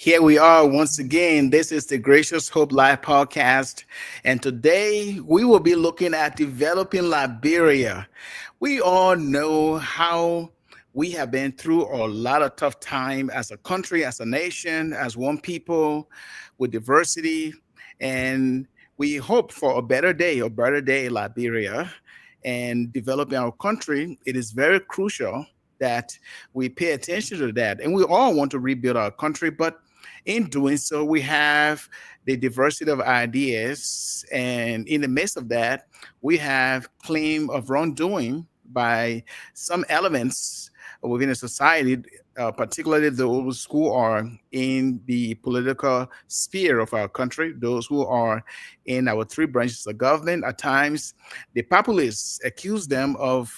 Here we are once again. This is the Gracious Hope Live podcast. And today we will be looking at developing Liberia. We all know how we have been through a lot of tough time as a country, as a nation, as one people with diversity. And we hope for a better day in Liberia. And developing our country, it is very crucial that we pay attention to that. And we all want to rebuild our country, but in doing so, we have the diversity of ideas, and in the midst of that, we have claim of wrongdoing by some elements within a society, particularly those who are in the political sphere of our country, those who are in our three branches of government. At times, the populists accuse them of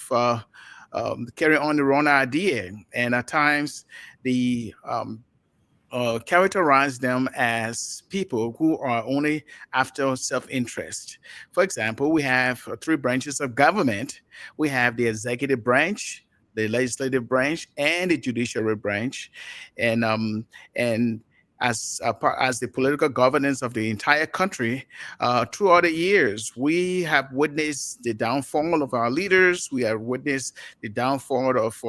carrying on the wrong idea, and at times, the characterize them as people who are only after self-interest. For example, we have three branches of government. We have the executive branch, the legislative branch, and the judiciary branch, and as the political governance of the entire country, throughout the years, we have witnessed the downfall of our leaders. We have witnessed the downfall of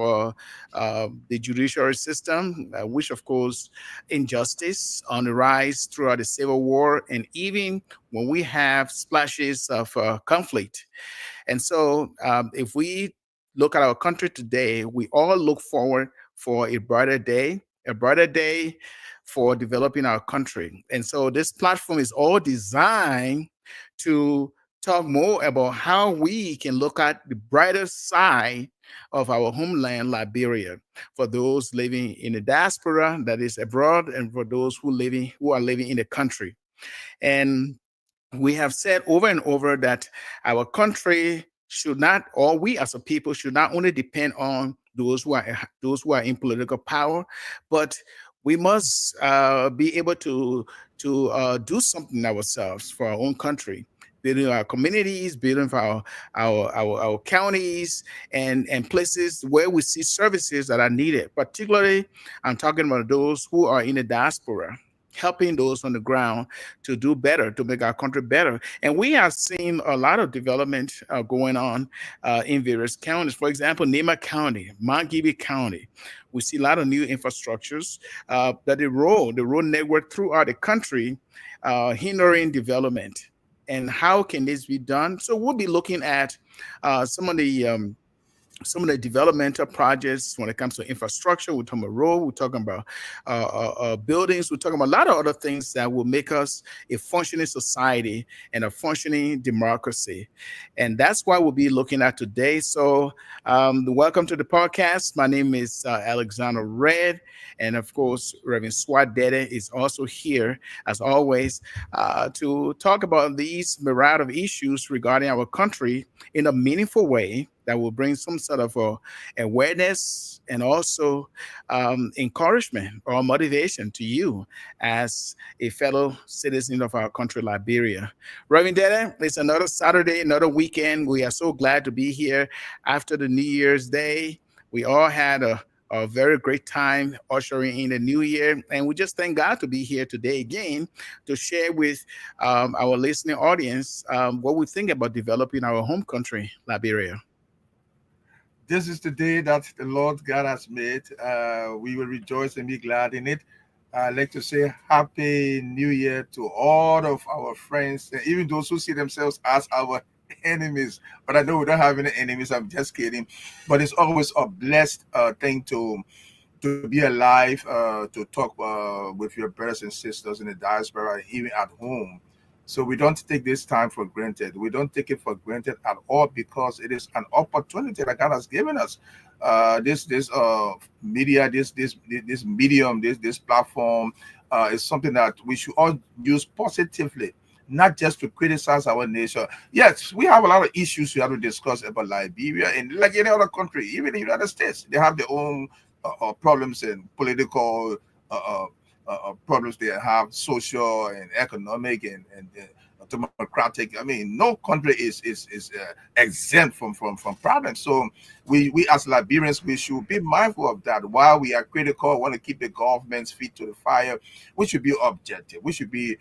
the judiciary system, which, of course, injustice on the rise throughout the Civil War, and even when we have splashes of conflict. And so, if we look at our country today, we all look forward for a brighter day for developing our country. And so, this platform is all designed to talk more about how we can look at the brighter side of our homeland, Liberia, for those living in the diaspora, that is abroad, and for those who are living in the country. And we have said over and over that our country should not, or we as a people should not only depend on those who are in political power, but we must be able to do something ourselves for our own country, building our communities, building for our counties and places where we see services that are needed. Particularly, I'm talking about those who are in the diaspora, helping those on the ground to do better, to make our country better. And we have seen a lot of development going on in various counties. For example, Nema County, Montgomery County, we see a lot of new infrastructures that the road network throughout the country hindering development. And how can this be done? So we'll be looking at uh, some of the um, some of the developmental projects when it comes to infrastructure. We're talking about road, we're talking about buildings, we're talking about a lot of other things that will make us a functioning society and a functioning democracy. And that's what we'll be looking at today. So, welcome to the podcast. My name is Alexander Red. And of course, Reverend Suah Deddeh is also here, as always, to talk about these myriad of issues regarding our country in a meaningful way that will bring some sort of awareness and also encouragement or motivation to you as a fellow citizen of our country, Liberia. Reverend Deddeh, it's another Saturday, another weekend. We are so glad to be here after the New Year's Day. We all had a very great time ushering in the new year. And we just thank God to be here today again to share with our listening audience what we think about developing our home country, Liberia. This is the day that the Lord God has made. We will rejoice and be glad in it. I'd like to say Happy New Year to all of our friends, even those who see themselves as our enemies. But I know we don't have any enemies. I'm just kidding. But it's always a blessed thing to be alive, to talk with your brothers and sisters in the diaspora, even at home. So we don't take this time for granted. We don't take it for granted at all because it is an opportunity that God has given us. This media, this medium, this platform is something that we should all use positively, not just to criticize our nation. Yes, we have a lot of issues we have to discuss about Liberia, and like any other country, even the United States, they have their own problems and political problems. They have social and economic and democratic. I mean, no country is exempt from problems. So we as Liberians, we should be mindful of that. While we are critical, want to keep the government's feet to the fire, we should be objective. We should be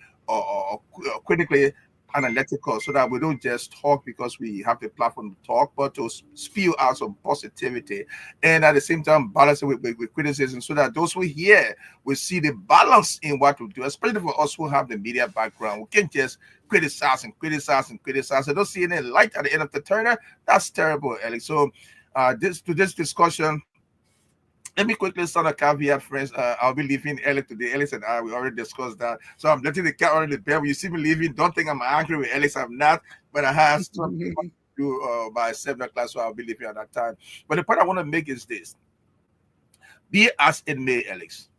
critically analytical, so that we don't just talk because we have the platform to talk, but to spew out some positivity, and at the same time balance it with criticism, so that those who hear will see the balance in what we do, especially for us who have the media background. We can't just criticize and criticize and criticize. I don't see any light at the end of the tunnel. That's terrible, Alex. So this discussion, let me quickly start a caveat, friends. I'll be leaving Alex today. Alex and I, we already discussed that. So I'm letting the cat on the bed. When you see me leaving, don't think I'm angry with Alex. I'm not. But I have something to do by 7 o'clock, so I'll be leaving at that time. But the point I want to make is this: be as it may, Alex,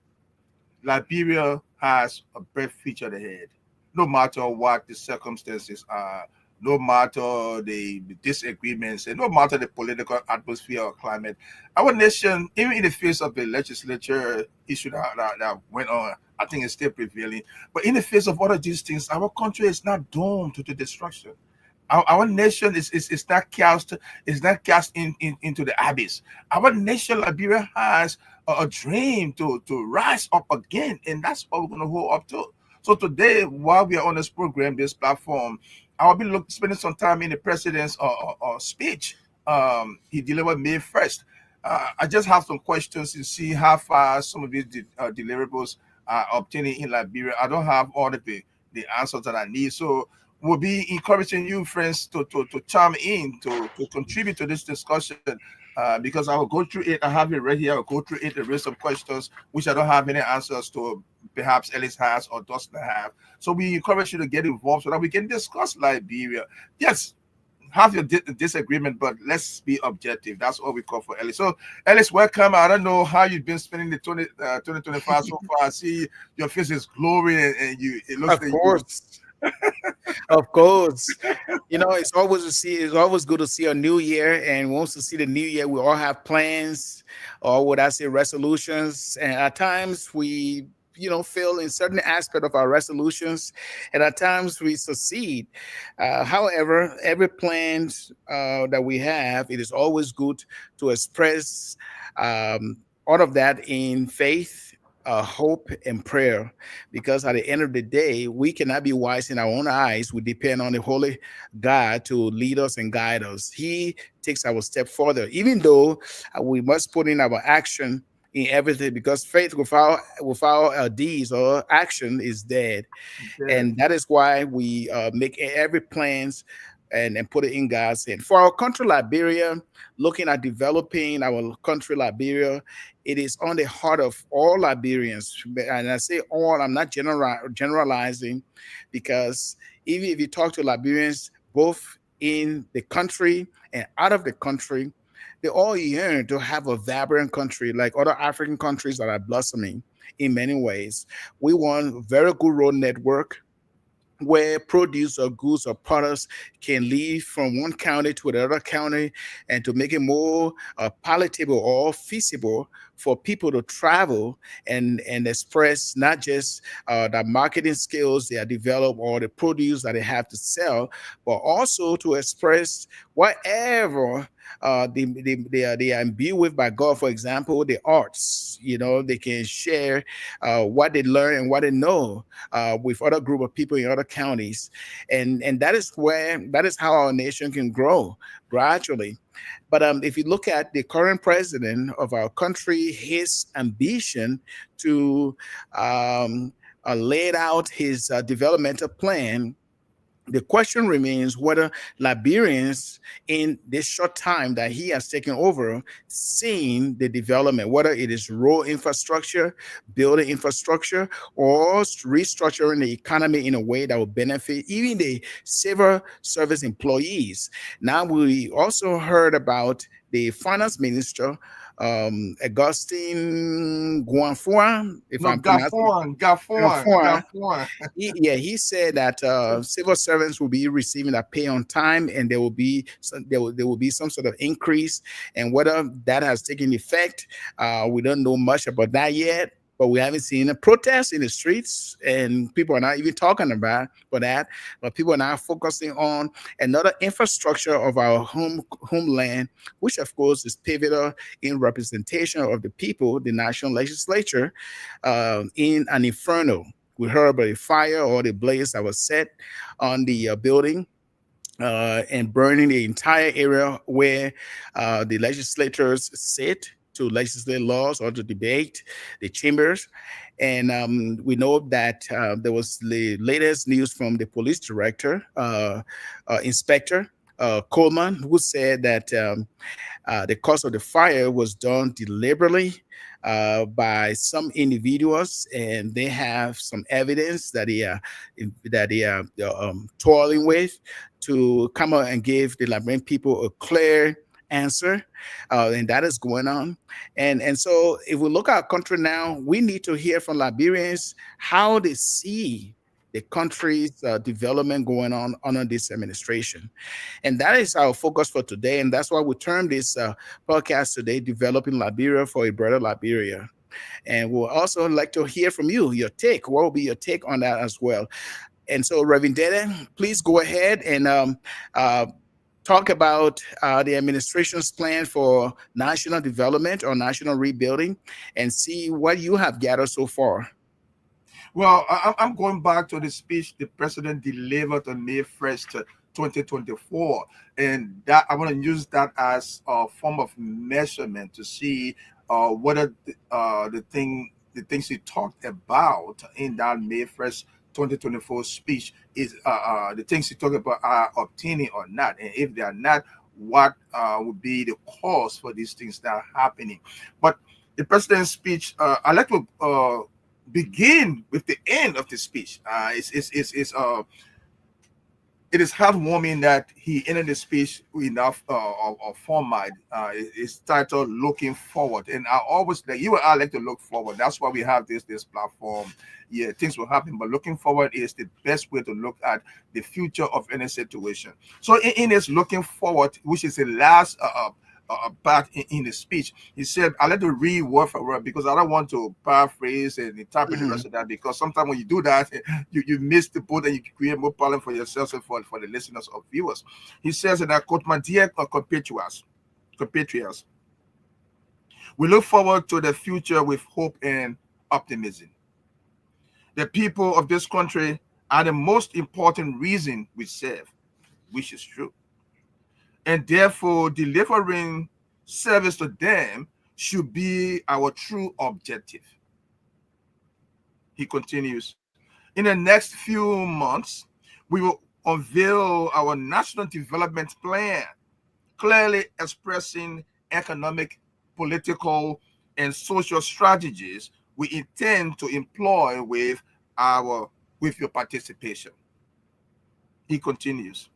Liberia has a bright future ahead, no matter what the circumstances are, no matter the disagreements, and no matter the political atmosphere or climate. Our nation, even in the face of the legislature issue that went on, I think it's still prevailing. But in the face of all of these things, our country is not doomed to the destruction. Our nation is not cast into the abyss. Our nation, Liberia, has a dream to rise up again, and that's what we're going to hold up to. So today, while we are on this program, this platform, I'll be spending some time in the president's speech. He delivered May 1st. I just have some questions to see how far some of these deliverables are obtaining in Liberia. I don't have all of the answers that I need. So we'll be encouraging you, friends, to chime in, to contribute to this discussion. Because I will go through it. I have it right here. I'll go through it, the list of questions which I don't have any answers to. Perhaps Ellis has or doesn't have. So we encourage you to get involved so that we can discuss Liberia. Yes, have your disagreement, but let's be objective. That's all we call for Ellis. So, Ellis, welcome. I don't know how you've been spending the 2025 so far. I see your face is glowing, and it looks Of like you. course. Of course. It's always good to see a new year, and once to see the new year, we all have plans, or would I say resolutions. And at times we fail in certain aspect of our resolutions, and at times we succeed. However, every plan that we have, it is always good to express all of that in faith, hope, and prayer, because at the end of the day, we cannot be wise in our own eyes. We depend on the Holy God to lead us and guide us. He takes our step further, even though we must put in our action in everything, because faith without deeds or action is dead. Dead. And that is why we make every plans and put it in God's hand. For our country, Liberia, looking at developing our country, Liberia, it is on the heart of all Liberians. And I say all, I'm not generalizing, because even if you talk to Liberians, both in the country and out of the country, they all yearn to have a vibrant country like other African countries that are blossoming in many ways. We want a very good road network where produce or goods or products can leave from one county to another county, and to make it more palatable or feasible for people to travel and express not just the marketing skills they are developed or the produce that they have to sell, but also to express whatever they are imbued with by God. For example, the arts, they can share what they learn and what they know with other group of people in other counties, and that is how our nation can grow gradually. But if you look at the current president of our country, his ambition to lay out his developmental plan, the question remains whether Liberians, in this short time that he has taken over, seeing the development, whether it is road infrastructure, building infrastructure, or restructuring the economy in a way that will benefit even the civil service employees. Now, we also heard about the finance minister, Augustine Guanfua, if No, I'm pronouncing Guanfua. Gaffon. He said that civil servants will be receiving a pay on time, and there will be some sort of increase. And whether that has taken effect, we don't know much about that yet. but we haven't seen a protest in the streets, and people are not even talking about for that. But people are now focusing on another infrastructure of our homeland, which of course is pivotal in representation of the people, the national legislature, in an inferno. We heard about the fire or the blaze that was set on the building, and burning the entire area where the legislators sit to legislate laws or to debate the chambers. And we know that there was the latest news from the police director, Inspector Coleman, who said that the cause of the fire was done deliberately by some individuals, and they have some evidence that they are toiling with to come out and give the Liberian people a clear answer, and that is going on. And so, if we look at our country now, we need to hear from Liberians how they see the country's development going on under this administration. And that is our focus for today. And that's why we term this podcast today, Developing Liberia for a Better Liberia. And we'll also like to hear from you, your take. What will be your take on that as well? And so, Reverend Deddeh, please go ahead and uh, talk about the administration's plan for national development or national rebuilding and see what you have gathered so far. Well, I'm going back to the speech the president delivered on May 1st, 2024, and that I want to use that as a form of measurement to see whether the things he talked about in that May 1st, 2024 speech is the things he talked about are obtaining or not, and if they are not, what would be the cause for these things that are happening. But the president's speech, I like to begin with the end of the speech. It is heartwarming that he ended the speech with enough of format. It's titled "Looking Forward," and I always like you and I like to look forward. That's why we have this platform. Yeah, things will happen, but looking forward is the best way to look at the future of any situation. So in this looking forward, which is the last part in the speech, he said, I like to read word for word because I don't want to paraphrase and interpret the Mhm. rest of that, because sometimes when you do that, you miss the boat and you create more problem for yourself and for the listeners or viewers. He says, and I quote, my dear compatriots, we look forward to the future with hope and optimism. The people of this country are the most important reason we serve, which is true. And therefore, delivering service to them should be our true objective. He continues, in the next few months, we will unveil our national development plan, clearly expressing economic, political, and social strategies we intend to employ our with your participation. He continues,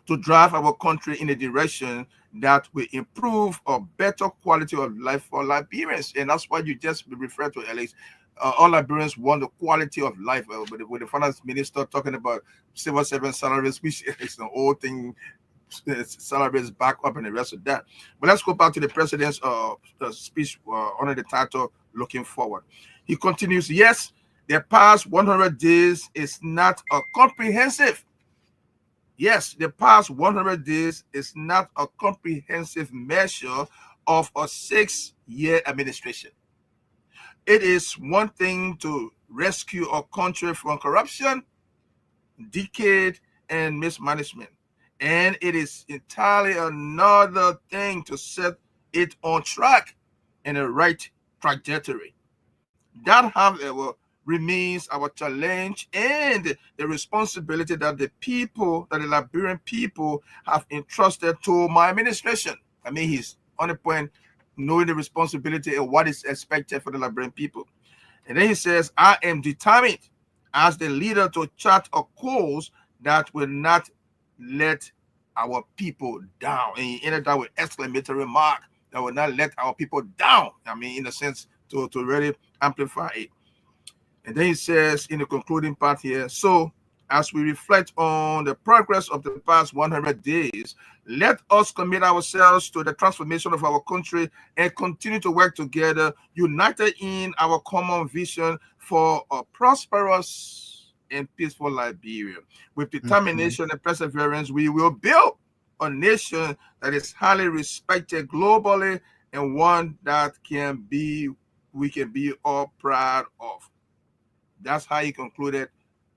to drive our country in a direction that will improve a better quality of life for Liberians. And that's what you just referred to, Alex. All Liberians want the quality of life. With the finance minister talking about civil servant salaries, which is the whole thing, salaries back up and the rest of that. But let's go back to the president's speech under the title "Looking Forward." He continues, yes, the past 100 days is not a comprehensive. Yes, the past 100 days is not a comprehensive measure of a 6-year administration. It is one thing to rescue a country from corruption, decay, and mismanagement, and it is entirely another thing to set it on track in the right trajectory. That, however, remains our challenge and the responsibility that the Liberian people have entrusted to my administration. I mean, he's on the point knowing the responsibility and what is expected for the Liberian people. And then he says, I am determined as the leader to chart a course that will not let our people down. And he ended that with exclamatory mark, that will not let our people down. I mean, in a sense, to really amplify it. And then he says in the concluding part here, so as we reflect on the progress of the past 100 days, let us commit ourselves to the transformation of our country and continue to work together, united in our common vision for a prosperous and peaceful Liberia. With Mhm. determination and perseverance, we will build a nation that is highly respected globally and one that we can be all proud of. That's how he concluded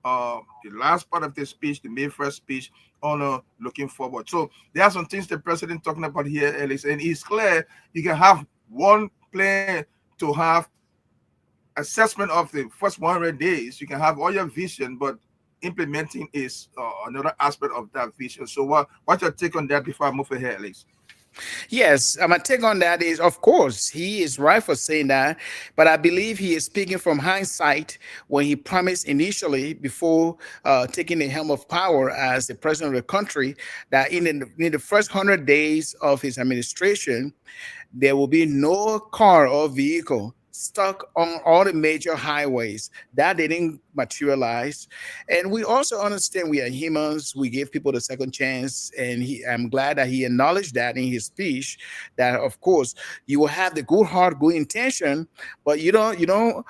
the last part of the speech, the May 1st speech, on looking forward. So there are some things the president talking about here, Ellis, and it's clear you can have one plan to have assessment of the first 100 days. You can have all your vision, but implementing is another aspect of that vision. So what's your take on that before I move ahead, Ellis? Yes, my take on that is, of course, he is right for saying that, but I believe he is speaking from hindsight when he promised initially, before taking the helm of power as the president of the country, that in the first 100 days of his administration, there will be no car or vehicle stuck on all the major highways. That didn't materialize. And we also understand we are humans. We give people the second chance. And I'm glad that he acknowledged that in his speech, that of course you will have the good heart, good intention, but you don't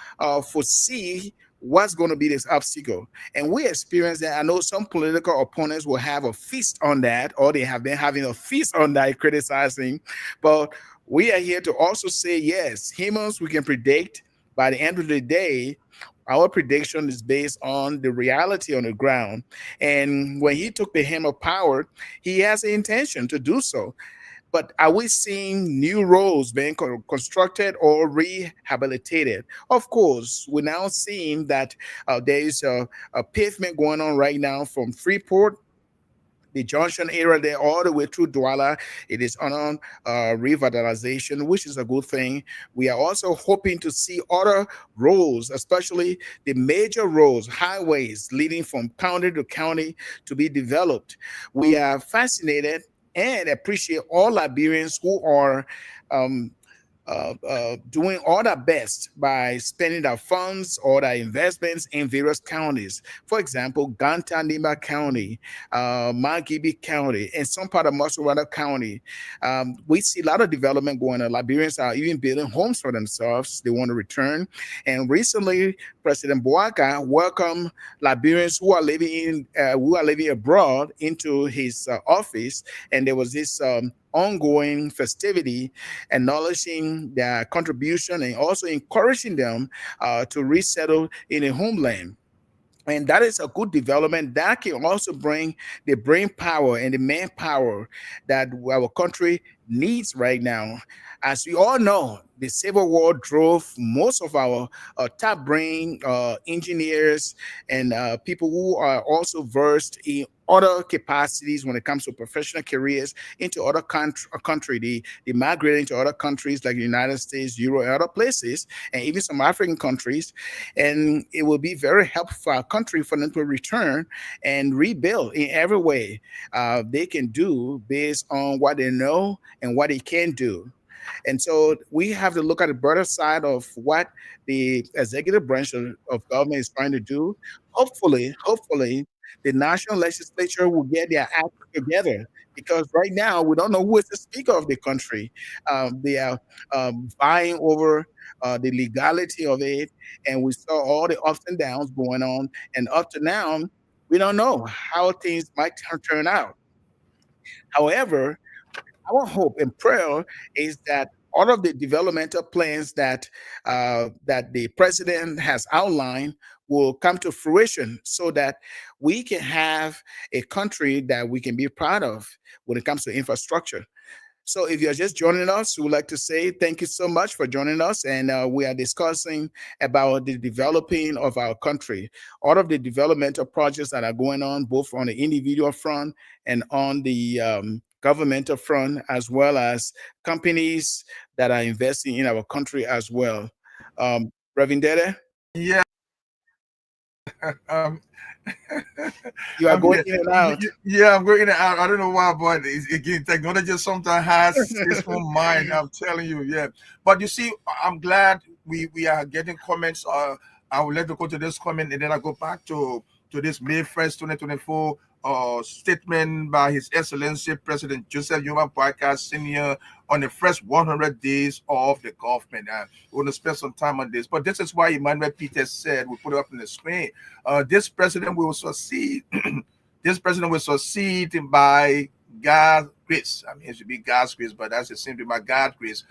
foresee what's going to be this obstacle. And we experience that. I know some political opponents will have a feast on that, or they have been having a feast on that, criticizing. But we are here to also say, yes, humans we can predict. By the end of the day, our prediction is based on the reality on the ground. And when he took the helm of power, he has the intention to do so. But are we seeing new roads being constructed or rehabilitated? Of course, we're now seeing that there is a pavement going on right now from Freeport, the junction area there, all the way through Douala. It is on revitalization, which is a good thing. We are also hoping to see other roads, especially the major roads, highways leading from county to county, to be developed. We are fascinated and appreciate all Liberians who are um, doing all their best by spending their funds or their investments in various counties. For example, Gantanima County, Magibi County, and some part of Massachusetts County. We see a lot of development going on. Liberians are even building homes for themselves. They want to return. And recently, President Boaga welcomed Liberians who are living abroad into his office, and there was this ongoing festivity acknowledging their contribution and also encouraging them to resettle in a homeland. And that is a good development that can also bring the brain power and the manpower that our country needs right now. As we all know, the Civil War drove most of our top brain engineers and people who are also versed in other capacities when it comes to professional careers into other country. They migrated into other countries like the United States, Europe, and other places, and even some African countries. And it will be very helpful for our country for them to return and rebuild in every way they can do based on what they know and what they can do. And so we have to look at the broader side of what the executive branch of government is trying to do. Hopefully, the national legislature will get their act together, because right now we don't know who is the speaker of the country. They are vying over the legality of it, and we saw all the ups and downs going on. And up to now, we don't know how things might turn out. However, our hope and prayer is that all of the developmental plans that the president has outlined will come to fruition, so that we can have a country that we can be proud of when it comes to infrastructure. So, if you're just joining us, we would like to say thank you so much for joining us. And we are discussing about the developing of our country, all of the developmental projects that are going on, both on the individual front and on the governmental front, as well as companies that are investing in our country as well. Reverend Deddeh, Yeah, um, you are I'm going here. in and out. Yeah, I'm going in and out. I don't know why, but again, technology sometimes has its own mind. I'm telling you, yeah. But you see, I'm glad we are getting comments. I will let you go to this comment, and then I go back to to this May 1st, 2024 statement by His Excellency President Joseph Youma Boakai Sr. on the first 100 days of the government. We're going to spend some time on this, but this is why Emmanuel Peters said, we put it up on the screen, this president will succeed. This president will succeed by God's grace. I mean, it should be God's grace, but that's simply by God's grace.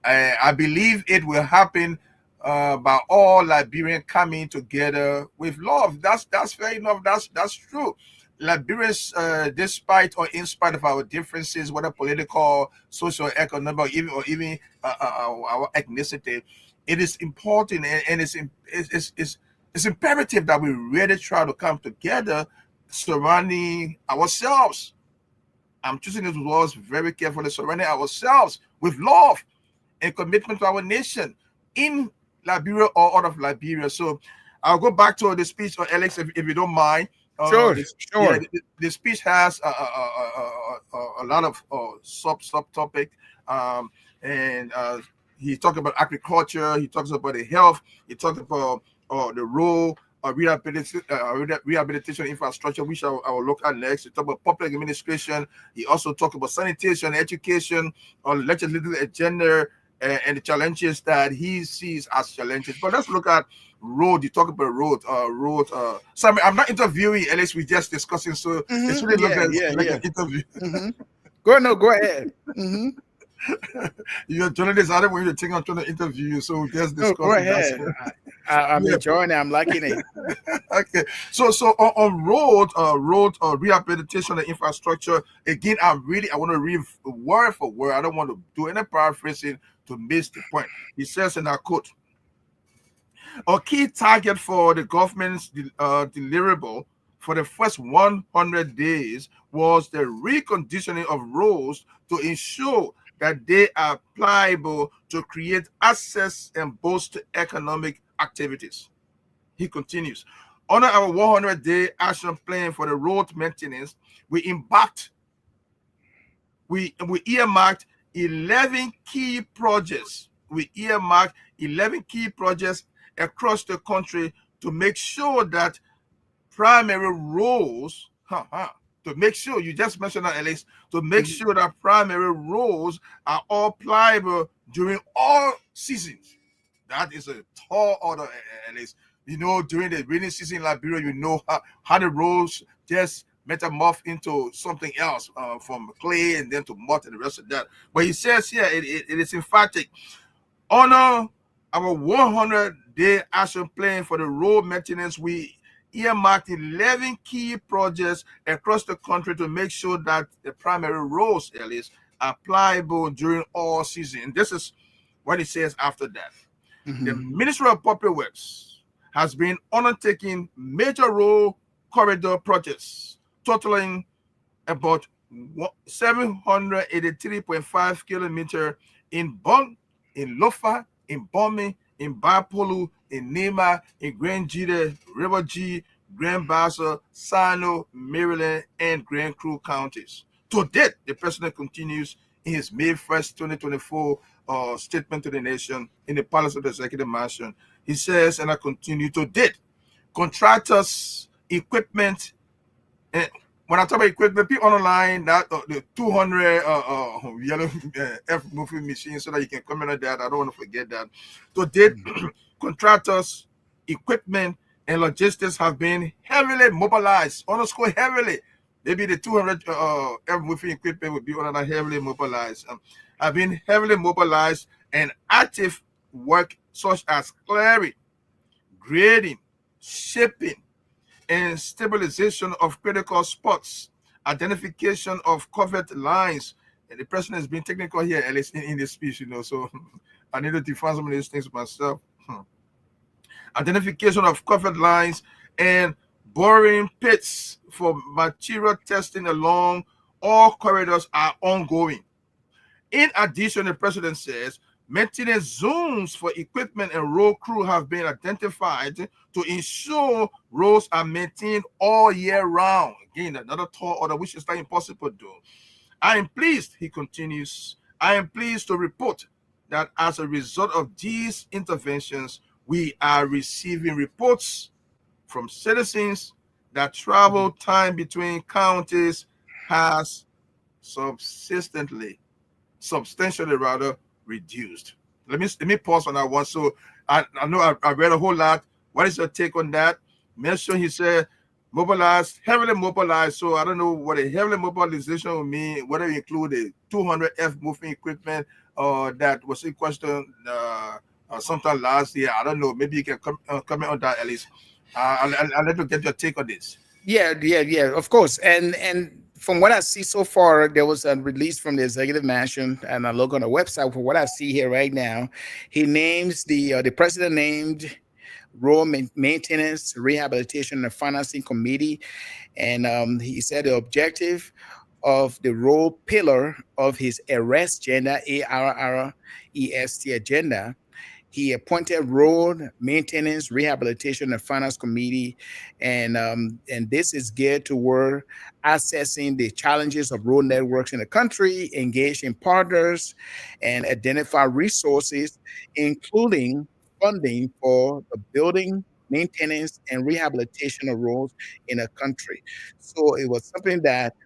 I believe it will happen by all Liberians coming together with love. That's fair enough. That's true. Liberians, despite or in spite of our differences, whether political, social, economic, or even our ethnicity, it is important and it's imperative that we really try to come together surrounding ourselves. I'm choosing these words very carefully, surrounding ourselves with love and commitment to our nation in Liberia or out of Liberia. So I'll go back to the speech, or Alex, if you don't mind. Sure, Yeah, sure. the speech has a lot of subtopic, and he talked about agriculture. He talks about the health. He talks about the role of rehabilitation infrastructure, which I will look at next. He talked about public administration. He also talked about sanitation, education, legislative agenda, and the challenges that he sees as challenges. But let's look at road. You talk about road. So I'm not interviewing, at least we're just discussing. So it's really Yeah, looking yeah, like yeah. an interview. Go ahead. You're a journalist. I don't want you to think I'm trying to interview you. So we're just No, go discussing that. ahead. I'm Yeah. enjoying it. I'm liking it. Okay. So on road rehabilitation and infrastructure. Again, I want to read word for word. I don't want to do any paraphrasing to miss the point. He says, and I quote, a key target for the government's deliverable for the first 100 days was the reconditioning of roads to ensure that they are pliable to create access and boost economic activities. He continues, under our 100-day action plan for the road maintenance, we earmarked 11 key projects. We earmarked 11 key projects across the country to make sure that primary roads, to make sure, you just mentioned that, Alex, to make sure that primary roads are all pliable during all seasons. That is a tall order, Alex. During the rainy season in Liberia, how the roads just metamorph into something else, from clay and then to mud and the rest of that. But he says here, it is emphatic. Honor our 100-day action plan for the road maintenance. We earmarked 11 key projects across the country to make sure that the primary roads, at least, are pliable during all season. And this is what it says after that. The Ministry of Public Works has been undertaking major road corridor projects totaling about 783.5 kilometers in Bon, in Lofa, in Bomi, in Bapolu, in Nema, in Grand Jide, River G, Grand Bassa, Sano, Maryland, and Grand Crew counties. To date, the president continues in his May 1st, 2024 statement to the nation in the Palace of the Executive Mansion. He says, and I continue, to date, contractors, equipment, and when I talk about equipment, people online that the 200 yellow F moving machine, so that you can comment on that. I don't want to forget that. To date, contractors, equipment, and logistics have been heavily mobilized. Underscore heavily. Maybe the 200 F moving equipment would be one of the heavily mobilized. Have been heavily mobilized, and active work such as clearing, grading, shaping, and stabilization of critical spots, identification of covered lines. And the president has been technical here, at least in this speech, so I need to define some of these things myself. Identification of covered lines and boring pits for material testing along all corridors are ongoing. In addition, the president says maintenance zones for equipment and road crew have been identified to ensure roads are maintained all year round. Again, another tall order, which is not impossible to do. I am pleased, he continues, I am pleased to report that as a result of these interventions, we are receiving reports from citizens that travel time between counties has subsistently, substantially rather, reduced. Let me pause on that one. So I know I read a whole lot. What is your take on that? Mention, he said, mobilized, heavily mobilized. So I don't know what a heavily mobilization would mean, whether you include a 200F moving equipment that was in question sometime last year. I don't know. Maybe you can comment on that, at least. I'll let you get your take on this. Yeah, of course. And from what I see so far, there was a release from the executive mansion, and I look on the website for what I see here right now. He names the president named Maintenance, Rehabilitation, and Financing Committee, and he said the objective of the role pillar of his arrest agenda, ARREST agenda. He appointed road maintenance, rehabilitation, and finance committee, and this is geared toward assessing the challenges of road networks in the country, engaging partners, and identify resources, including funding for the building, maintenance, and rehabilitation of roads in the country. So it was something that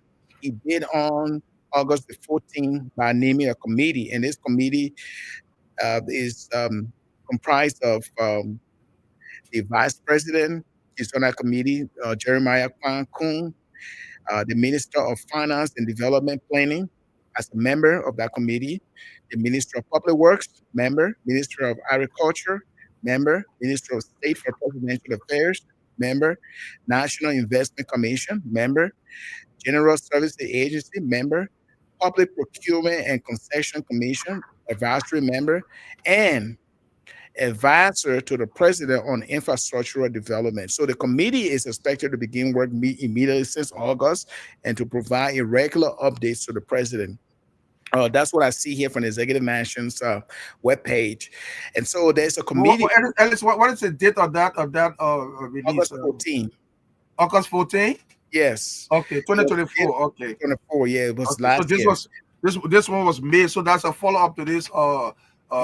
he did on August the 14th by naming a committee, and this committee is comprised of the vice president, is on that committee, Jeremiah Kwan Kun, the minister of finance and development planning as a member of that committee, the minister of public works, member, minister of agriculture, member, minister of state for presidential affairs, member, national investment commission, member, general services agency, member, public procurement and concession commission, advisory member, and advisor to the president on infrastructural development. So the committee is expected to begin work immediately since August and to provide irregular updates to the president. That's what I see here from the Executive Mansion's webpage. And so there's a committee, Ellis, what is the date of that release? August 14th. August 14th. Yes. Okay, It was 2024. Okay, 24. Yeah, it was okay. So last this year. was this one was May. So that's a follow up to this May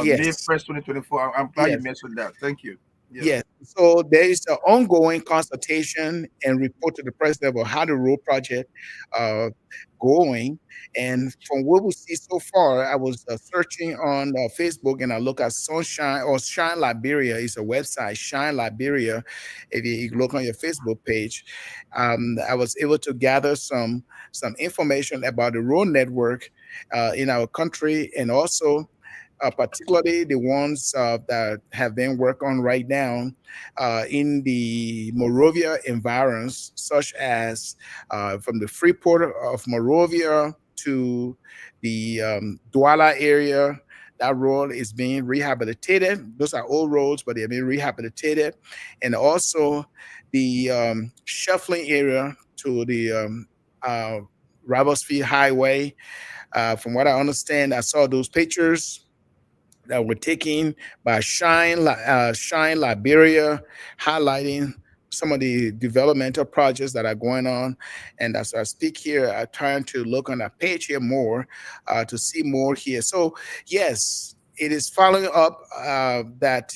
Yes. 1st, 2024. I'm glad you Yes. mentioned that. Thank you. Yeah. Yes. So there is an ongoing consultation and report to the president about how the road project uh, going. And from what we see so far, I was searching on Facebook and I look at Sunshine or Shine Liberia is a website, Shine Liberia. If you look on your Facebook page, I was able to gather some information about the road network in our country and also particularly the ones that have been worked on right now in the Morovia environs, such as from the Freeport of Morovia to the Douala area. That road is being rehabilitated. Those are old roads, but they're being rehabilitated. And also the shuffling area to the uh, Rabosfield Highway. From what I understand, I saw those pictures that were taken by Shine Liberia, highlighting some of the developmental projects that are going on. And as I speak here, I'm trying to look on that page here more to see more here. So yes, it is following up that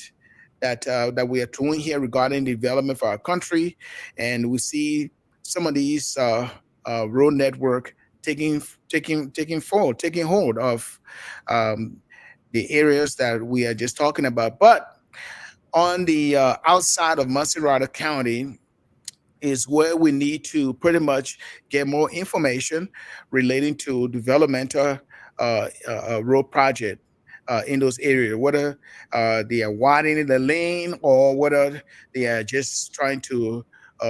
we are doing here regarding development for our country, and we see some of these road network taking hold of um, the areas that we are just talking about. But on the outside of Macerata County is where we need to pretty much get more information relating to developmental road project in those areas, whether they are widening the lane or whether they are just trying to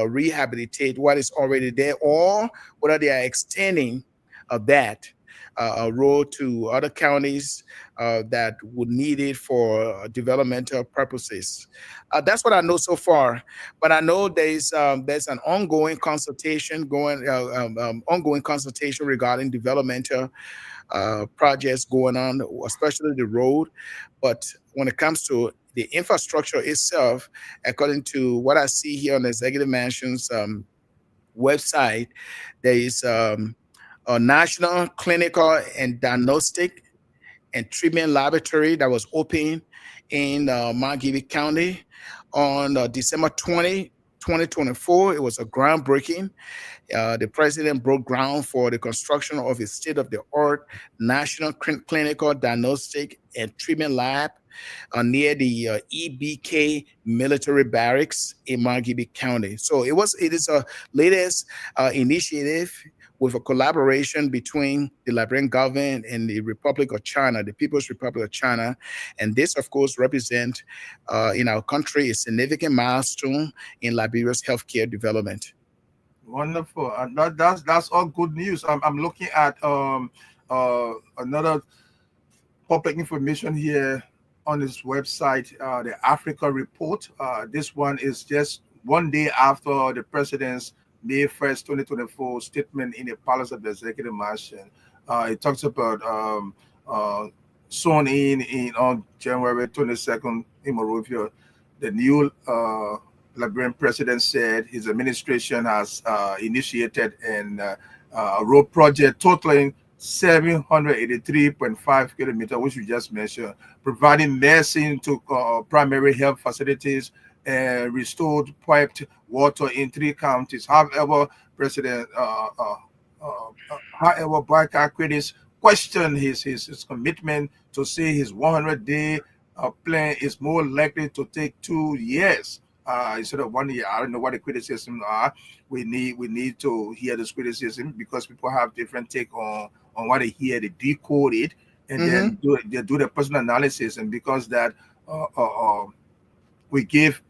rehabilitate what is already there, or whether they are extending that road to other counties that would need it for developmental purposes. That's what I know so far. But I know there's an ongoing consultation regarding developmental projects going on, especially the road. But when it comes to the infrastructure itself, according to what I see here on the Executive Mansion's website, there is a national clinical and diagnostic and treatment laboratory that was opened in Montgomery County on December 20, 2024. It was a groundbreaking. The president broke ground for the construction of a state of the art national clinical diagnostic and treatment lab near the EBK military barracks in Margibi County. So it is a latest initiative with a collaboration between the Liberian government and the Republic of China, the People's Republic of China, and this, of course, represent in our country a significant milestone in Liberia's healthcare development. Wonderful. And that's all good news. I'm looking at another public information here on this website, the Africa Report. This one is just one day after the president's May 1st, 2024 statement in the Palace of the Executive Mansion. It talks about sworn in on January 22nd in Monrovia. The new Liberian president said his administration has initiated a road project totaling 783.5 kilometers, which you just mentioned, providing medicine to primary health facilities and restored piped water in 3 counties. President, however, Barker critics question his commitment to say his 100-day plan is more likely to take 2 years instead of 1 year. I don't know what the criticism are. We need to hear this criticism because people have different take on what they hear. They decode it and then do the personal analysis. And because that we give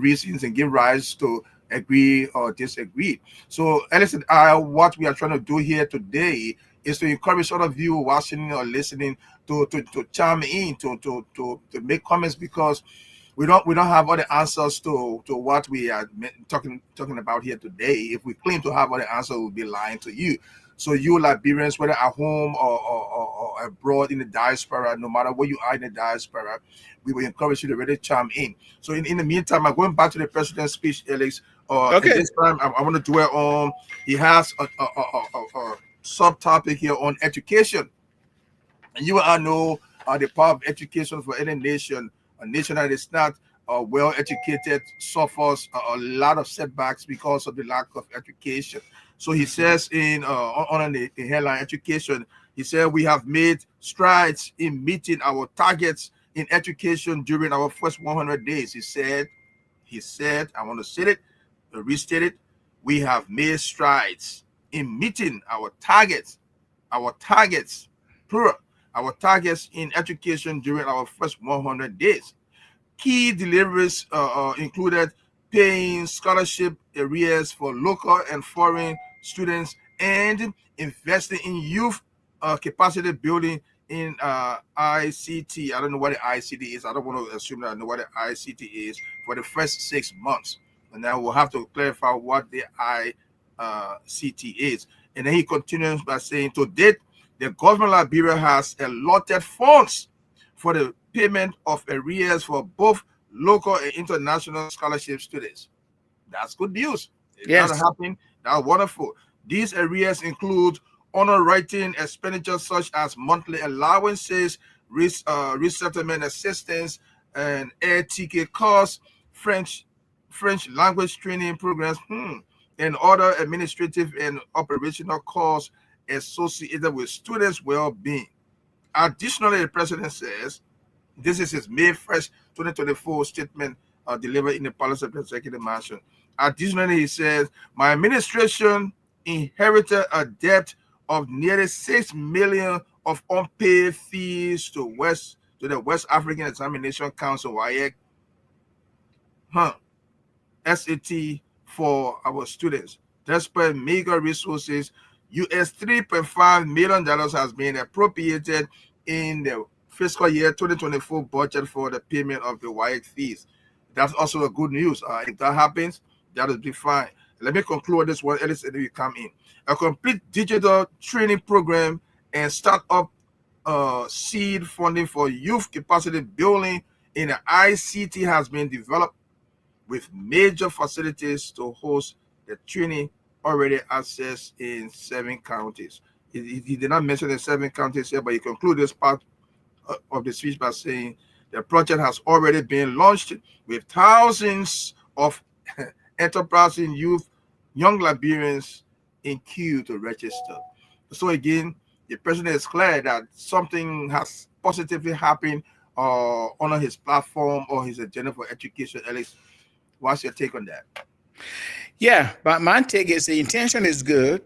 reasons and give rise to agree or disagree. So, Ellison, what we are trying to do here today is to encourage all of you watching or listening to chime in, to make comments, because we don't have all the answers to what we are talking about here today. If we claim to have all the answers, we'll be lying to you. So you Liberians, whether at home or abroad in the diaspora, no matter where you are in the diaspora, we will encourage you to really chime in. So in the meantime, I'm going back to the president's speech, Alex. And Okay. this time I want to dwell on, he has a subtopic here on education. And you all know the power of education for any nation. A nation that is not well educated suffers a lot of setbacks because of the lack of education. So he says on the headline education, he said we have made strides in meeting our targets in education during our first 100 days. He said, I want to say it, restate it. We have made strides in meeting our targets, plural, our targets in education during our first 100 days. Key deliveries included paying scholarship arrears for local and foreign students and investing in youth capacity building in ICT. I don't know what the ICT is. I don't want to assume that I know what the ICT is for the first 6 months. And then we'll have to clarify what the ICT is. And then he continues by saying, to date, the government of Liberia has allotted funds for the payment of arrears for both local and international scholarship students. That's good news. If that Yes. happened, that's wonderful. These arrears include honor writing expenditures such as monthly allowances, resettlement assistance, and air ticket costs, French language training programs, and other administrative and operational costs associated with students' well-being. Additionally, the president says, this is his May 1st, 2024 statement delivered in the Palace of the Executive Mansion. Additionally, he says, my administration inherited a debt of nearly 6 million of unpaid fees to the West African Examination Council, WAEC, SAT, for our students. Despite meager resources, $3.5 million has been appropriated in the fiscal year 2024 budget for the payment of the WAEC fees. That's also a good news. If that happens, that will be fine. Let me conclude this one, Ellis, and then we come in. A complete digital training program and startup seed funding for youth capacity building in the ICT has been developed with major facilities to host the training already accessed in 7 counties. He did not mention the 7 counties here, but he concluded this part of the speech by saying the project has already been launched with thousands of enterprising youth, young Liberians in queue to register. So again, the president is clear that something has positively happened on his platform or his agenda for education. Alex, what's your take on that? Yeah, but my take is the intention is good,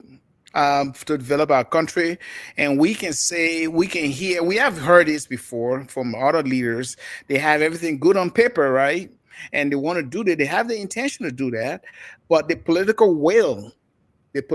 to develop our country, and we can say, we can hear, we have heard this before from other leaders. They have everything good on paper, right? And they want to do that. They have the intention to do that, but the political will, it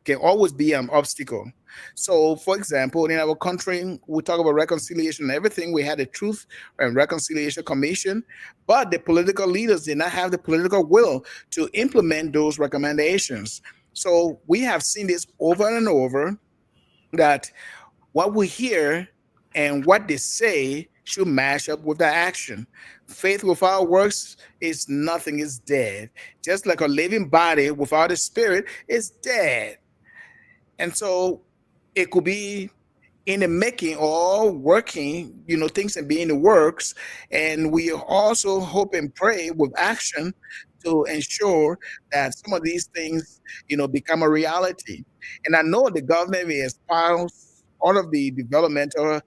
can always be an obstacle. So for example, in our country, we talk about reconciliation and everything. We had a truth and reconciliation commission, but the political leaders did not have the political will to implement those recommendations. So we have seen this over and over, that what we hear and what they say should match up with the action. Faith without works is nothing, is dead. Just like a living body without a spirit is dead. And so it could be in the making or working, things can be in the works. And we also hope and pray with action to ensure that some of these things, become a reality. And I know the government will espouse all of the developmental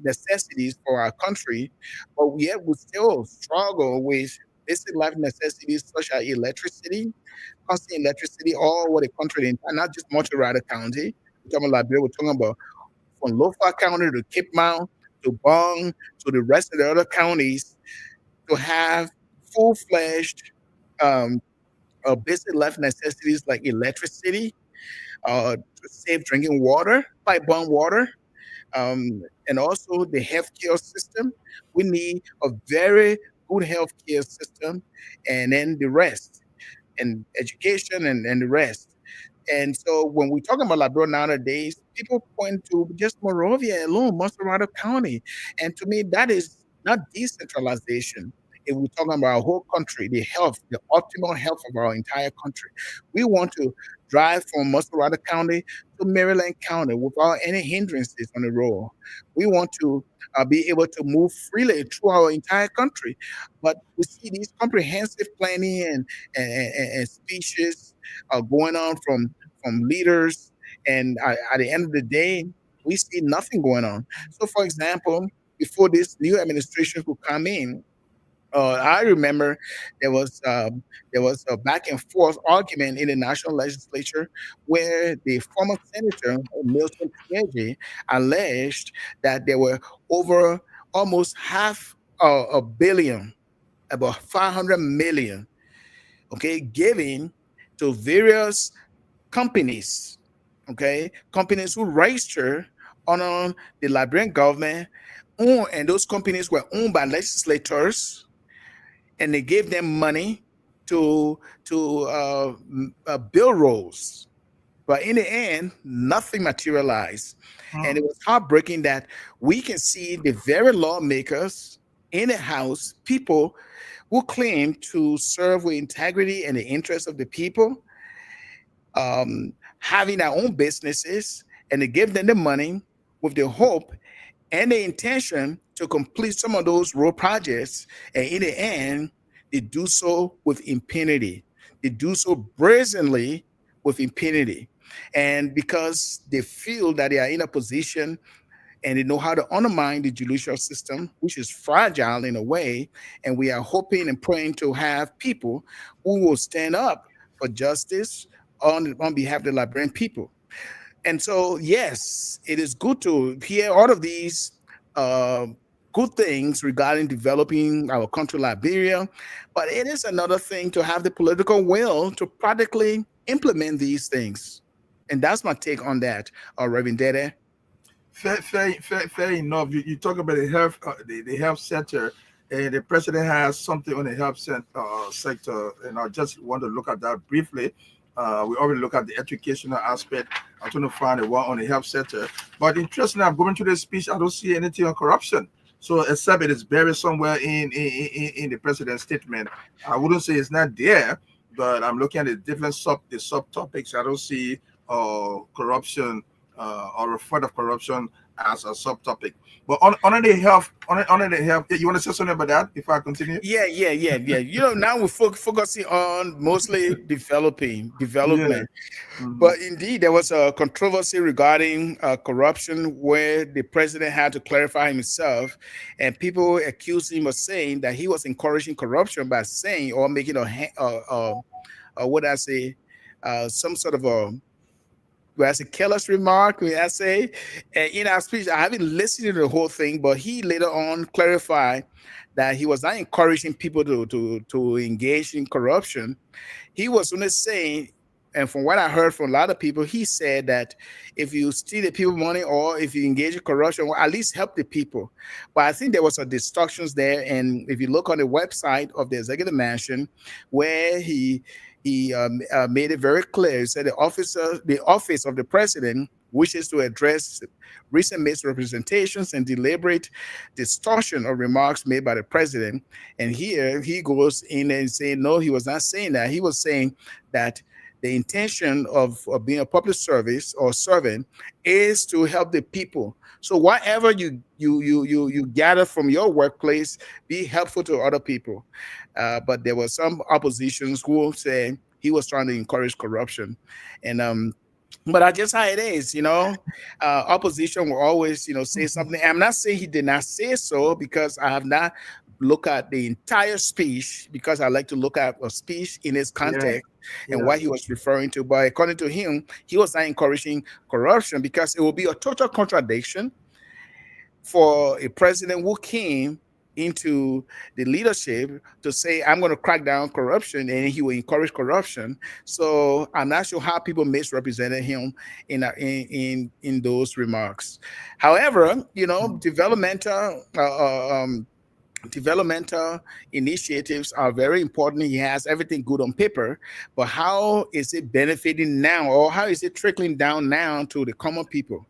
necessities for our country, but yet we still struggle with basic life necessities such as electricity, constant electricity all over the country, not just Montserrat County. We're talking about Liberia, we're talking about from Lofa County to Cape Mount to Bong to the rest of the other counties, to have full-fledged um, basic life necessities like electricity, safe drinking water, pipe-borne water, and also the healthcare system. We need a very good healthcare system, and then the rest, and education, and the rest. And so when we talk about Liberia nowadays, people point to just Morovia alone, Montserrat County. And to me, that is not decentralization. If we're talking about our whole country, the health, the optimal health of our entire country, we want to drive from Montserrat County to Maryland County without any hindrances on the road. We want to be able to move freely through our entire country. But we see these comprehensive planning and speeches going on from leaders, and at the end of the day, we see nothing going on. So, for example, before this new administration could come in, I remember there was a back and forth argument in the national legislature where the former senator Milton Kieje alleged that there were over almost half a billion, about 500 million, okay, given to various companies, okay, companies who register on the Liberian government, and those companies were owned by legislators, and they gave them money to build roads. But in the end, nothing materialized. And it Hmm. was heartbreaking that we can see the very lawmakers in the House, people who claim to serve with integrity and the interests of the people, having their own businesses, and they give them the money with the hope and the intention to complete some of those road projects. And in the end, they do so with impunity. They do so brazenly with impunity. And because they feel that they are in a position and they know how to undermine the judicial system, which is fragile in a way. And we are hoping and praying to have people who will stand up for justice on behalf of the Liberian people. And so, yes, it is good to hear all of these uh, good things regarding developing our country, Liberia, but it is another thing to have the political will to practically implement these things. And that's my take on that, Reverend Dede. Fair enough. You talk about the health, the health sector, and the president has something on the sector, and I just want to look at that briefly. We already look at the educational aspect. I'm trying to find the one on the health sector. But interestingly, I'm going through this speech. I don't see anything on corruption. So except it is buried somewhere in the president's statement. I wouldn't say it's not there, but I'm looking at the different subtopics. I don't see corruption or a threat of corruption as a subtopic. But on the health, on the health, you want to say something about that before I continue? Yeah. Now we're focusing on mostly Yeah. development. Hmm. But indeed, there was a controversy regarding corruption where the president had to clarify himself, and people accused him of saying that he was encouraging corruption by saying or making what I say, some sort of a was a careless remark, may I say. And in our speech, I haven't listened to the whole thing, but he later on clarified that he was not encouraging people to engage in corruption. He was only saying, and from what I heard from a lot of people, he said that if you steal the people money or if you engage in corruption, well, at least help the people. But I think there was some distortions there. And if you look on the website of the executive mansion, where he made it very clear, he said the office of the president wishes to address recent misrepresentations and deliberate distortion of remarks made by the president. And here he goes in and saying, no, he was not saying that. He was saying that the intention of being a public service or servant is to help the people. So whatever you gather from your workplace, be helpful to other people. But there were some oppositions who say he was trying to encourage corruption, and but I just how it is, opposition will always, say something. I'm not saying he did not say so because I have not looked at the entire speech because I like to look at a speech in its Yeah. context and Yeah. what he was referring to. But according to him, he was not encouraging corruption because it will be a total contradiction for a president who came into the leadership to say I'm going to crack down corruption and he will encourage corruption. So I'm not sure how people misrepresented him in those remarks. However, developmental initiatives are very important. He has everything good on paper, but how is it benefiting now, or how is it trickling down now to the common people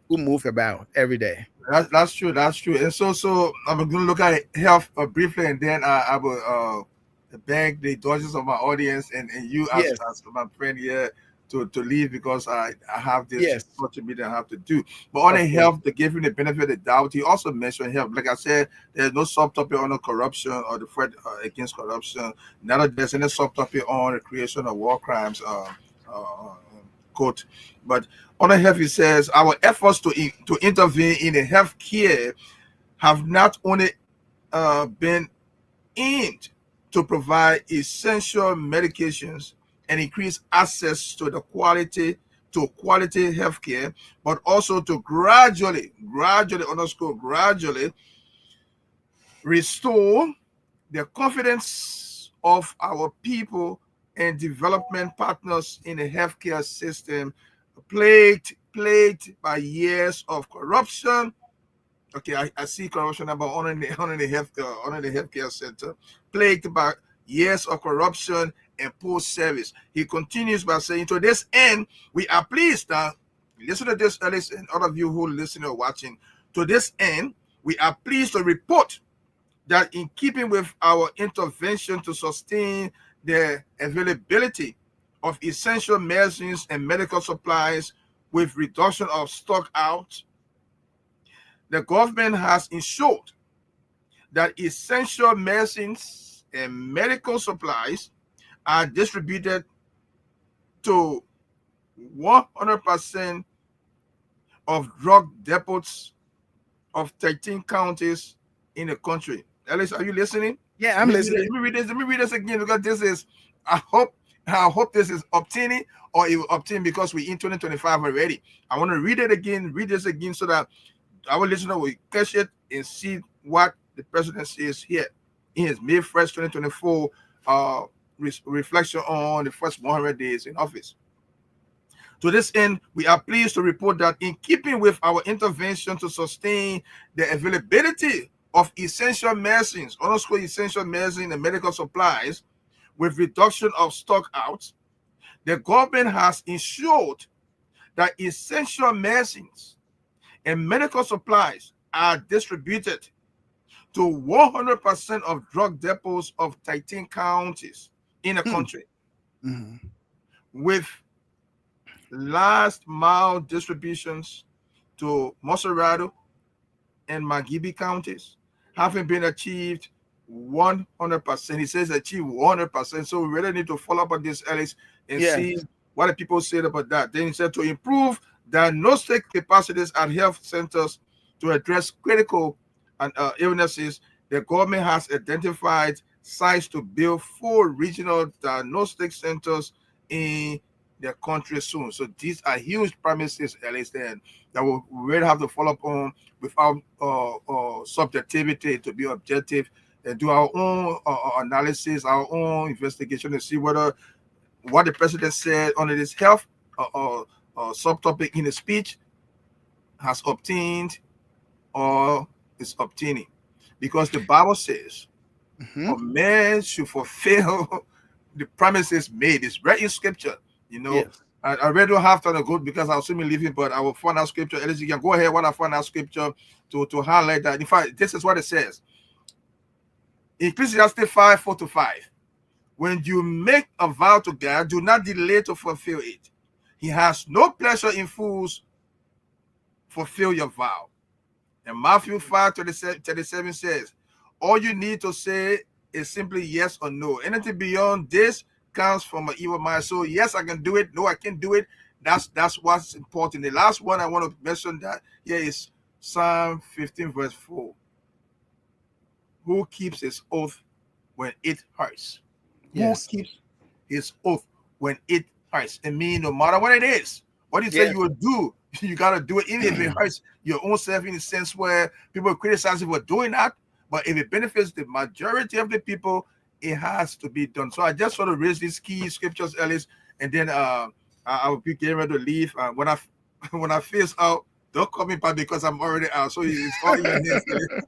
who move about every day? That's true. That's true. And so I'm going to look at health briefly, and then I will beg the indulgence of my audience and you Yes, as my friend here to leave because I have this yes, social media I have to do. But on the of course. health, to give him the benefit of the doubt, he also mentioned health. Like I said, there's no subtopic on the corruption or the threat against corruption. Neither there's any subtopic on the creation of war crimes. Uh, quote, but on the health, he says our efforts to intervene in the health care have not only been aimed to provide essential medications and increase access to quality healthcare, but also to gradually underscore gradually restore the confidence of our people and development partners in the healthcare system plagued by years of corruption. Okay, I see corruption about on the healthcare center, plagued by years of corruption and poor service. He continues by saying, to this end, we are pleased that listen to this, Alice, and all of you who listen or watching. To this end, we are pleased to report that in keeping with our intervention to sustain the availability of essential medicines and medical supplies with reduction of stock out, the government has ensured that essential medicines and medical supplies are distributed to 100% of drug depots of 13 counties in the country. Alice, are you listening? Yeah, I'm listening. Let me read this again because this is. I hope this is obtaining or it will obtain because we're in 2025 already. I want to read it again, read this again so that our listener will catch it and see what the president says here in his May 1st, 2024 reflection on the first 100 days in office. To this end, we are pleased to report that in keeping with our intervention to sustain the availability of essential medicines, underscore essential medicine and medical supplies, with reduction of stock outs, the government has ensured that essential medicines and medical supplies are distributed to 100% of drug depots of 13 counties in the Hmm. country, Mhm. with last mile distributions to Moserado and Magibi counties, having been achieved 100%. He says achieve 100%. So we really need to follow up on this, Alice, and Yes. see what the people said about that. Then he said to improve diagnostic capacities at health centers to address critical illnesses, the government has identified sites to build 4 regional diagnostic centers in the country soon. So these are huge promises, Alice, then that we really have to follow up on without subjectivity, to be objective and do our own analysis, our own investigation, to see whether what the president said under this health subtopic in the speech has obtained or is obtaining. Because the Bible says Hmm. a man should fulfill the promises made. It's right in scripture, you know. Yes. I really don't have time to go because I'll soon be leaving, but I will find out scripture. At least you can go ahead when I find out scripture to highlight that. In fact, this is what it says. In Ecclesiastes 5, 4 to 5. When you make a vow to God, do not delay to fulfill it. He has no pleasure in fools. Fulfill your vow. And Matthew 5, 37 says, all you need to say is simply yes or no. Anything beyond this comes from an evil mind. So yes, I can do it. No, I can't do it. That's what's important. The last one I want to mention that here is Psalm 15, verse 4. Who keeps his oath when it hurts? Who Yes. keeps his oath when it hurts? It means no matter what it is, what you say Yes. you will do, you gotta do it, even if it hurts your own self in the sense where people criticize you for doing that. But if it benefits the majority of the people, it has to be done. So I just want to raise these key scriptures, Ellis, and then I will be getting ready to leave. When I when I face out, don't call me back because I'm already out. So it's all in your hands, Ellis.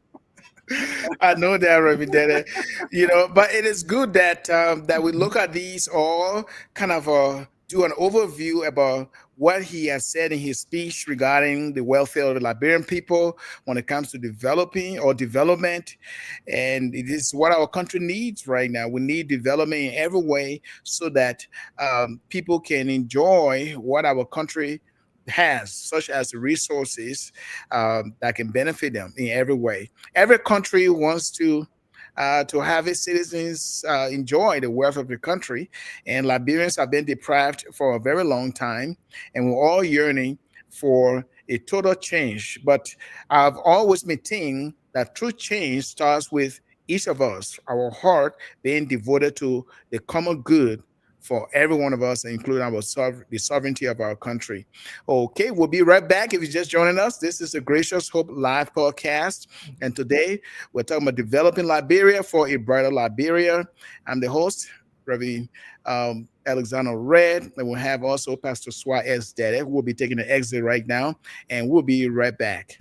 I know that, Reverend Deddeh. But it is good that that we look at these all kind of do an overview about what he has said in his speech regarding the welfare of the Liberian people when it comes to developing or development, and it is what our country needs right now. We need development in every way so that people can enjoy what our country has, such as the resources that can benefit them in every way. Every country wants to have its citizens enjoy the wealth of the country, and Liberians have been deprived for a very long time, and we're all yearning for a total change. But I've always maintained that true change starts with each of us, our heart being devoted to the common good for every one of us, including the sovereignty of our country. Okay, we'll be right back if you're just joining us. This is the Gracious Hope Live podcast. And today we're talking about developing Liberia for a brighter Liberia. I'm the host, Reverend Alexander Red. And we'll have also Pastor Suah S. Deddeh, who will be taking the exit right now. And we'll be right back.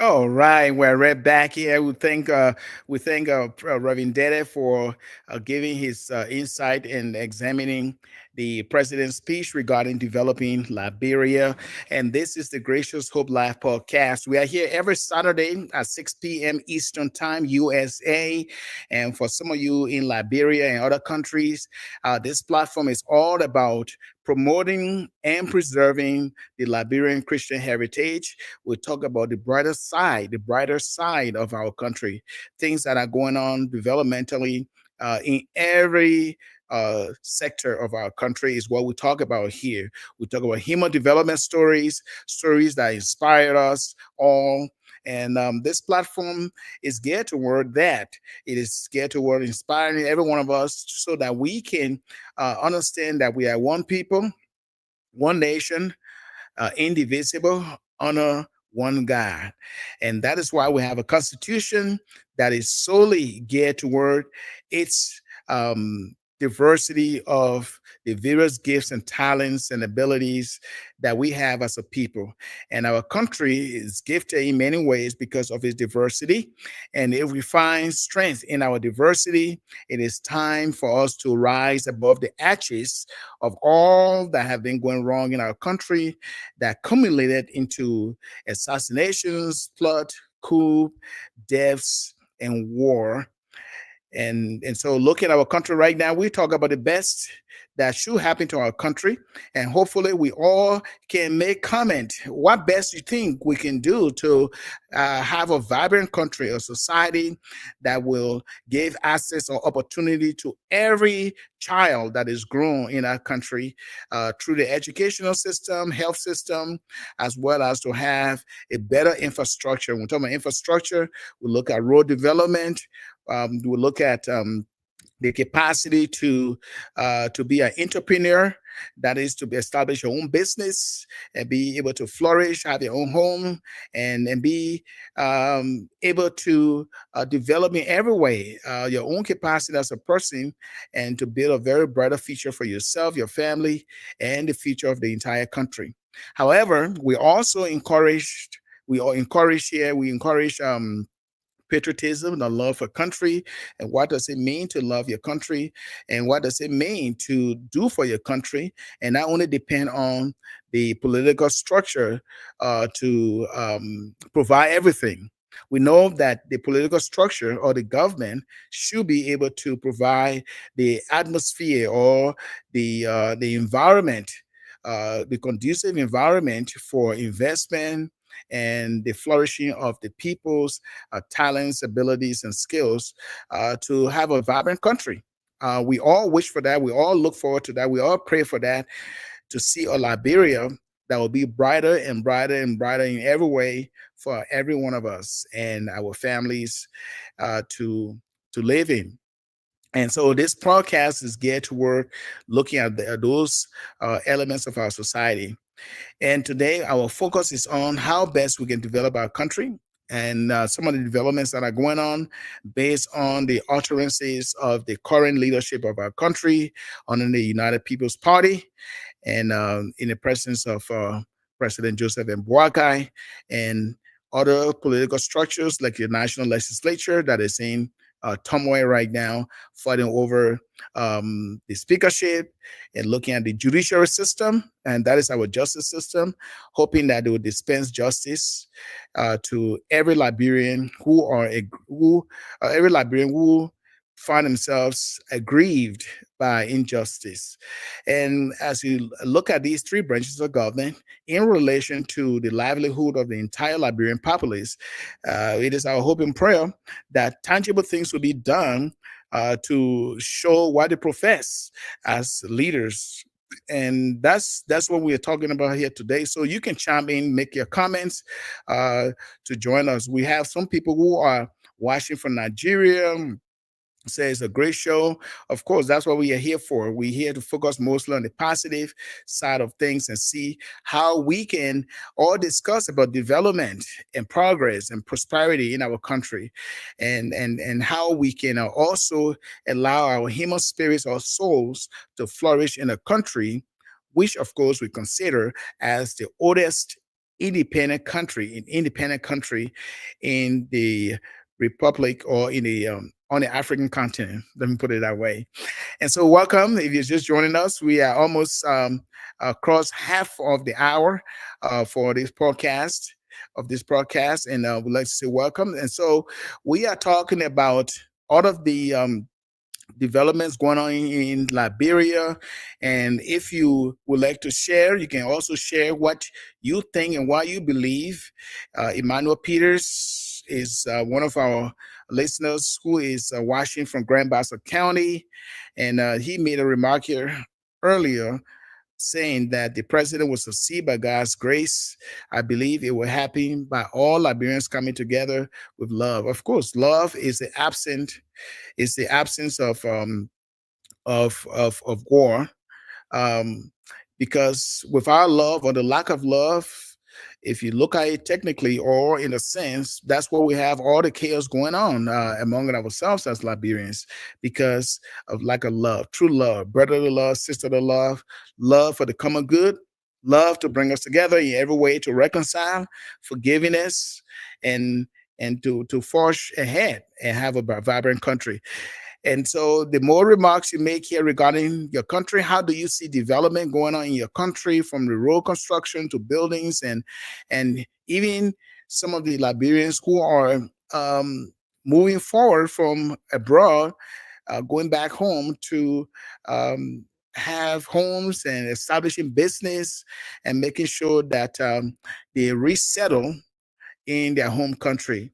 All right, we're right back here. We thank Reverend Deddeh for giving his insight and examining the president's speech regarding developing Liberia. And this is the Gracious Hope Live podcast. We are here every Saturday at 6 p.m. Eastern Time, USA. And for some of you in Liberia and other countries, this platform is all about promoting and preserving the Liberian Christian heritage. We talk about the brighter side of our country, things that are going on developmentally in every sector of our country is what we talk about here. We talk about human development stories, stories that inspired us all. And this platform is geared toward that. It is geared toward inspiring every one of us so that we can understand that we are one people, one nation, indivisible, honor one God. And that is why we have a constitution that is solely geared toward its diversity of the various gifts and talents and abilities that we have as a people. And our country is gifted in many ways because of its diversity. And if we find strength in our diversity, it is time for us to rise above the ashes of all that have been going wrong in our country that accumulated into assassinations, flood, coup, deaths, and war. And so look at our country right now. We talk about the best that should happen to our country, and hopefully we all can make comment what best you think we can do to have a vibrant country, a society that will give access or opportunity to every child that is grown in our country through the educational system, health system, as well as to have a better infrastructure. When we talk about infrastructure, we look at road development, we look at the capacity to be an entrepreneur, that is to be establish your own business and be able to flourish, have your own home, and be able to develop in every way your own capacity as a person, and to build a very brighter future for yourself, your family, and the future of the entire country. However, we all encourage here, we encourage patriotism, the love for country, and what does it mean to love your country, and what does it mean to do for your country, and not only depend on the political structure to provide everything. We know that the political structure or the government should be able to provide the atmosphere or the environment, the conducive environment for investment and the flourishing of the people's talents, abilities, and skills to have a vibrant country. We all wish for that. We all look forward to that. We all pray for that, to see a Liberia that will be brighter and brighter and brighter in every way for every one of us and our families to live in. And so this podcast is geared toward looking at those elements of our society. And today, our focus is on how best we can develop our country and some of the developments that are going on based on the utterances of the current leadership of our country under the United People's Party, and in the presence of President Joseph M. Boakai and other political structures like the national legislature that is in turmoil right now, fighting over the speakership and looking at the judiciary system, and that is our justice system, hoping that they will dispense justice to every Liberian every Liberian who find themselves aggrieved by injustice. And as you look at these three branches of government in relation to the livelihood of the entire Liberian populace, it is our hope and prayer that tangible things will be done to show what they profess as leaders. And that's what we are talking about here today. So you can chime in, make your comments to join us. We have some people who are watching from Nigeria, say it's a great show. Of course, that's what we are here for. We're here to focus mostly on the positive side of things and see how we can all discuss about development and progress and prosperity in our country, and how we can also allow our human spirits or souls to flourish in a country which of course we consider as the oldest independent country in the republic, or in the on the African continent. Let me put it that way. And so, welcome. If you're just joining us, we are almost across half of the hour for this podcast and we'd like to say welcome. And so, we are talking about all of the developments going on in Liberia. And if you would like to share, you can also share what you think and why you believe. Emmanuel Peters is one of our listeners who is watching from Grand Bassa County. And he made a remark here earlier saying that the president was succeed by God's grace. I believe it will happen by all Liberians coming together with love. Of course, love is the absence of war, um, because without love or the lack of love, if you look at it technically or in a sense, that's where we have all the chaos going on among ourselves as Liberians because of lack of love, true love, brother to love, sister to love, love for the common good, love to bring us together in every way to reconcile, forgiveness, and to forge ahead and have a vibrant country. And so, the more remarks you make here regarding your country, how do you see development going on in your country, from the road construction to buildings, and even some of the Liberians who are um, moving forward from abroad, going back home to um, have homes and establishing business and making sure that they resettle in their home country.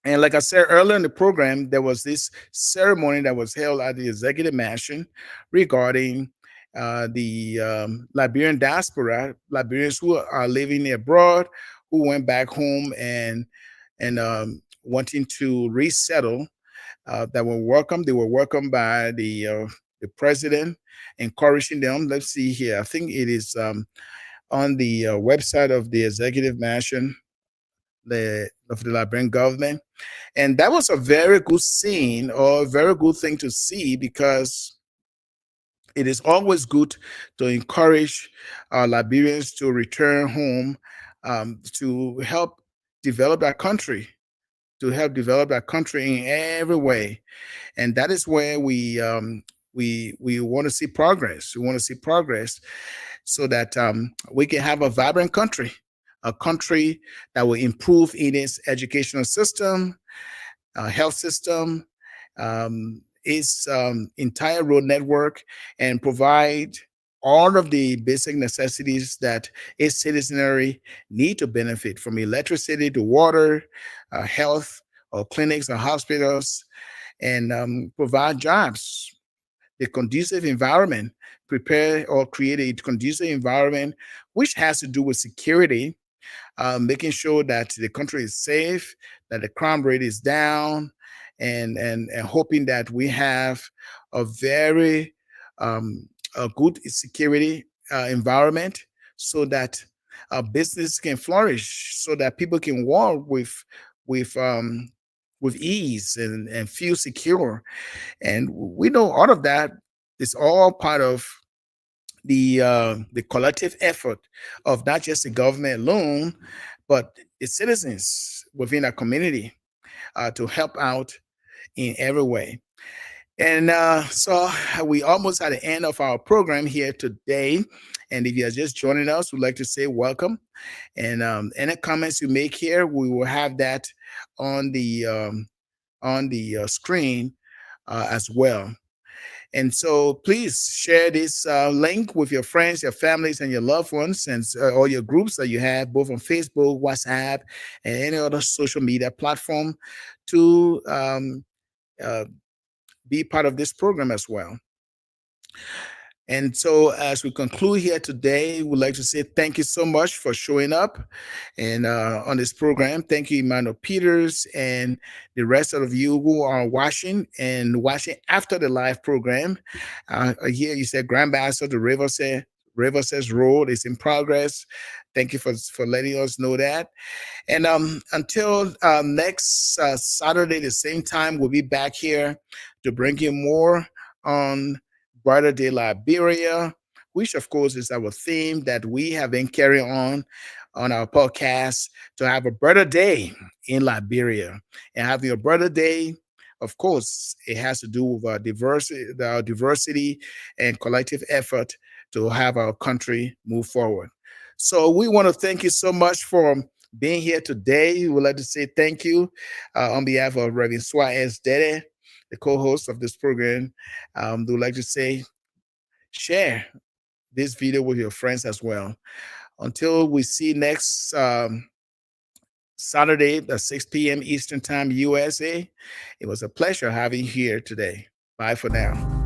And like I said earlier in the program, there was this ceremony that was held at the executive mansion regarding the Liberian diaspora, Liberians who are living abroad, who went back home and wanting to resettle. That were welcome. They were welcomed by the president, encouraging them. Let's see here. I think it is on the website of the executive mansion of the Liberian government. And that was a very good scene or a very good thing to see because it is always good to encourage Liberians to return home to help develop our country, to help develop our country in every way. And that is where we want to see progress. We want to see progress so that we can have a vibrant country, a country that will improve in its educational system, health system, its entire road network, and provide all of the basic necessities that its citizenry need to benefit, from electricity to water, health, or clinics or hospitals, and provide jobs, the conducive environment, prepare or create a conducive environment, which has to do with security, making sure that the country is safe, that the crime rate is down, and hoping that we have a very a good security environment so that business can flourish, so that people can work with um, with ease and feel secure. And we know all of that is all part of the collective effort of not just the government alone, but the citizens within our community to help out in every way. And so we almost at the end of our program here today. And if you're just joining us, we'd like to say welcome. And any comments you make here, we will have that on the screen as well. And so please share this link with your friends, your families, and your loved ones, and all your groups that you have, both on Facebook, WhatsApp, and any other social media platform, to uh, be part of this program as well. And so, as we conclude here today, we'd like to say thank you so much for showing up and on this program. Thank you, Emmanuel Peters, and the rest of you who are watching after the live program. Here you said Grand Bassa, the River says Road is in progress. Thank you for letting us know that. And until next Saturday, the same time, we'll be back here to bring you more on Brighter Day Liberia, which of course is our theme that we have been carrying on our podcast, to have a brighter day in Liberia. And having a brighter day, of course, it has to do with our diversity and collective effort to have our country move forward. So we want to thank you so much for being here today. We would like to say thank you on behalf of Reverend Suah Deddeh, the co-host of this program. We would like to say share this video with your friends as well. Until we see next Saturday at 6 p.m. Eastern Time, USA, it was a pleasure having you here today. Bye for now.